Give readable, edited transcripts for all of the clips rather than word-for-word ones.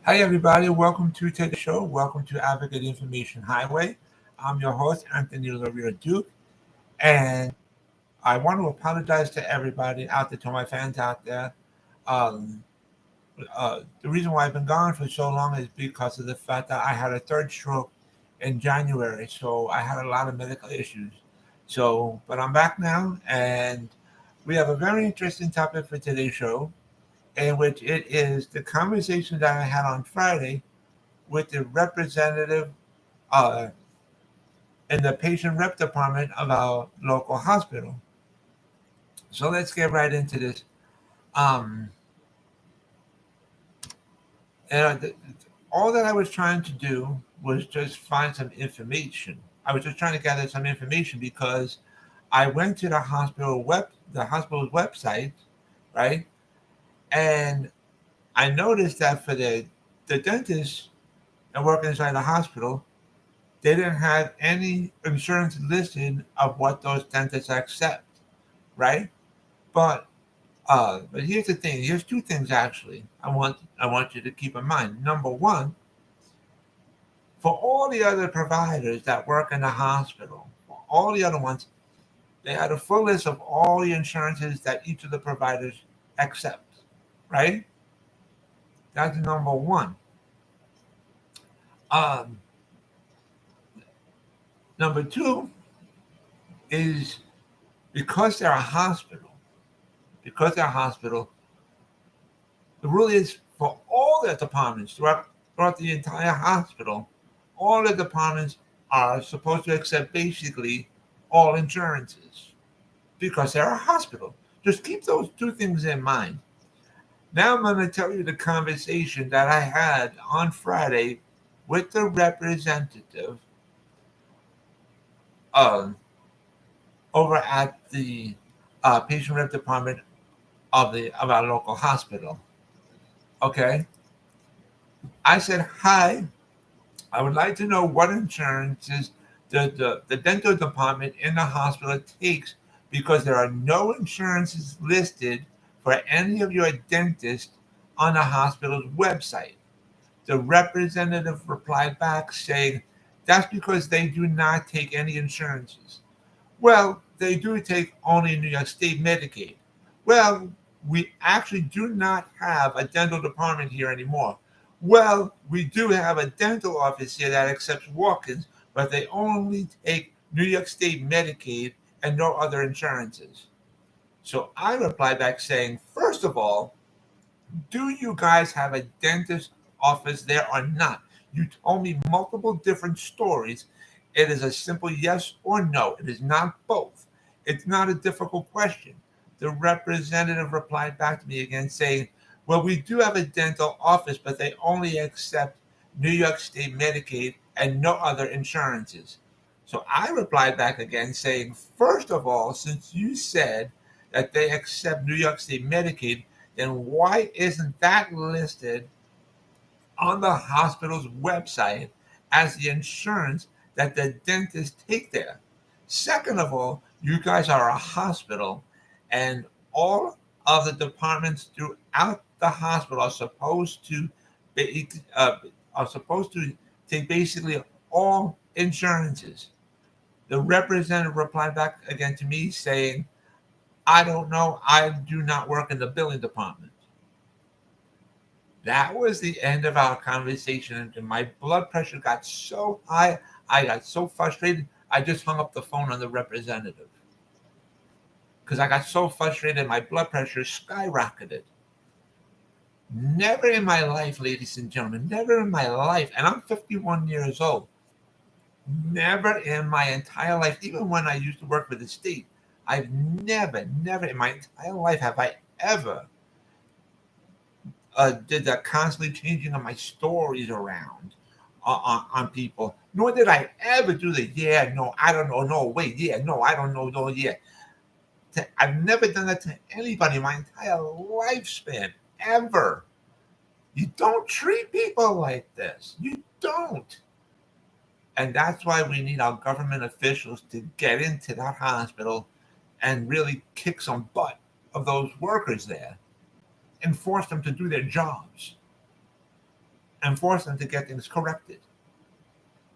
Hi, everybody. Welcome to today's show. Welcome to Advocate Information Highway. I'm your host, Anthony Lorito-Duke, and I want to apologize to everybody out there, to my fans out there. Um, the reason why I've been gone for so long is because of the fact that I had a third stroke in January, so I had a lot of medical issues. But I'm back now, and we have a very interesting topic for today's show, in which it is the conversation that I had on Friday with the representative uh, in the patient rep department of our local hospital. So let's get right into this. Um, and all that I was trying to do was just find some information. I was just trying to gather some information because I went to the hospital's website, right? And I noticed that for the dentist that work inside the hospital, they didn't have any insurance listed of what those dentists accept, right? But but here's the thing. Here's two things actually. I want you to keep in mind. Number one, for all the other providers that work in the hospital, for all the other ones, they had a full list of all the insurances that each of the providers accepts, right? That's number one. Um, Number two is because they're a hospital. Because they're a hospital, the rule is for all the departments throughout the entire hospital, all the departments are supposed to accept basically all insurances because they're a hospital. Just keep those two things in mind. Now I'm going to tell you the conversation that I had on Friday with the representative uh, over at the patient rep department of our local hospital. Okay, I said hi. I would like to know what insurances the dental department in the hospital takes because there are no insurances listed for any of your dentists on the hospital's website. The representative replied back saying, that's because they do not take any insurances. Well, they do take only New York State Medicaid. Well, we actually do not have a dental department here anymore. Well, we do have a dental office here that accepts walk-ins, but they only take New York State Medicaid and no other insurances. So I replied back saying, first of all, do you guys have a dentist office there or not? You told me multiple different stories. It is a simple yes or no. It is not both. It's not a difficult question. The representative replied back to me again saying, well, we do have a dental office, but they only accept New York State Medicaid and no other insurances. So I replied back again saying, first of all, since you said that they accept New York State Medicaid, then why isn't that listed on the hospital's website as the insurance that the dentists take there? Second of all, you guys are a hospital, and all of the departments throughout the hospital be, uh, are supposed to take basically all insurances. The representative replied back again to me saying, I don't know. I do not work in the billing department. That was the end of our conversation. And my blood pressure got so high. I got so frustrated. I just hung up the phone on the representative because I got so frustrated. My blood pressure skyrocketed. Never in my life, ladies and gentlemen, never in my life, and I'm 51 years old, never in my entire life, even when I used to work for the state, I've never in my entire life have I ever did the constantly changing of my stories around on people. Nor did I ever do the yeah, no, I don't know, no, wait, yeah, no, I don't know, no, yeah. I've never done that to anybody in my entire lifespan, ever. You don't treat people like this. You don't. And that's why we need our government officials to get into that hospital and really kick some butt of those workers there and force them to do their jobs. and force them to get things corrected.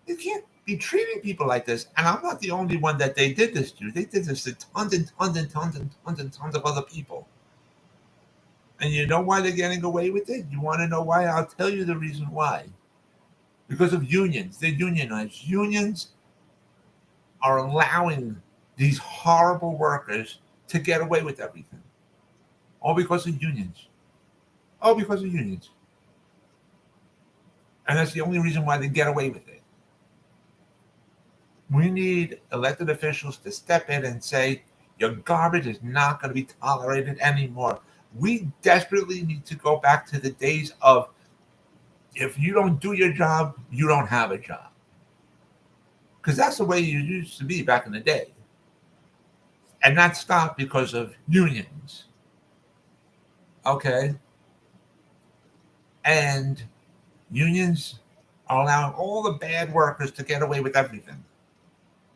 You can't be treating people like this. And I'm not the only one that they did this to. They did this to tons and tons and tons and tons and tons of other people. And you know why they're getting away with it? You want to know why? I'll tell you the reason why. Because of unions. They're unionized. Unions are allowing these horrible workers to get away with everything. All because of unions. All because of unions. And that's the only reason why they get away with it. We need elected officials to step in and say, your garbage is not going to be tolerated anymore. We desperately need to go back to the days of, if you don't do your job, you don't have a job. Because that's the way you used to be back in the day. And that stopped because of unions. Okay? And unions are allowing all the bad workers to get away with everything.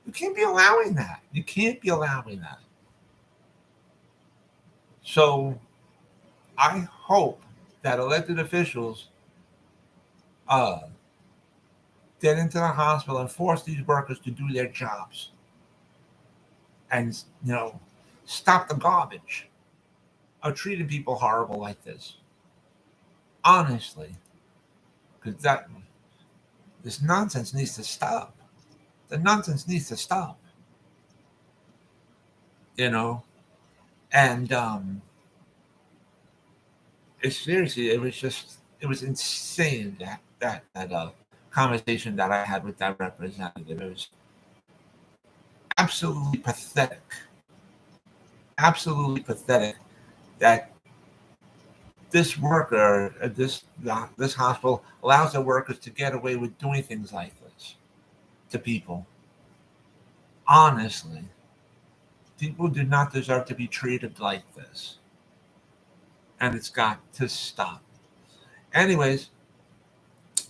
You can't be allowing that. You can't be allowing that. So I hope that elected officials get into the hospital and force these workers to do their jobs. And, stop the garbage of treating people horrible like this. Honestly. Because this nonsense needs to stop. The nonsense needs to stop. And it was insane that conversation that I had with that representative. It was absolutely pathetic. Absolutely pathetic that this worker, this hospital allows the workers to get away with doing things like this to people. Honestly, people do not deserve to be treated like this. And it's got to stop. Anyways,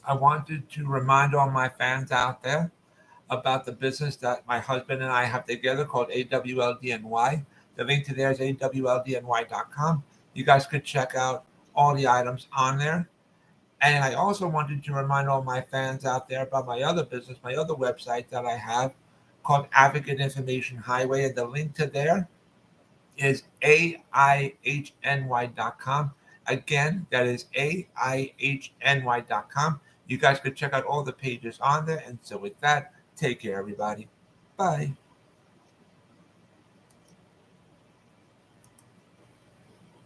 I wanted to remind all my fans out there about the business that my husband and I have together called AWLDNY. The link to there is awldny.com. You guys could check out all the items on there. And I also wanted to remind all my fans out there about my other business, my other website that I have called Advocate Information Highway. And the link to there is AIHNY.com. Again, that is AIHNY.com. You guys could check out all the pages on there. And so with that, take care, everybody. Bye.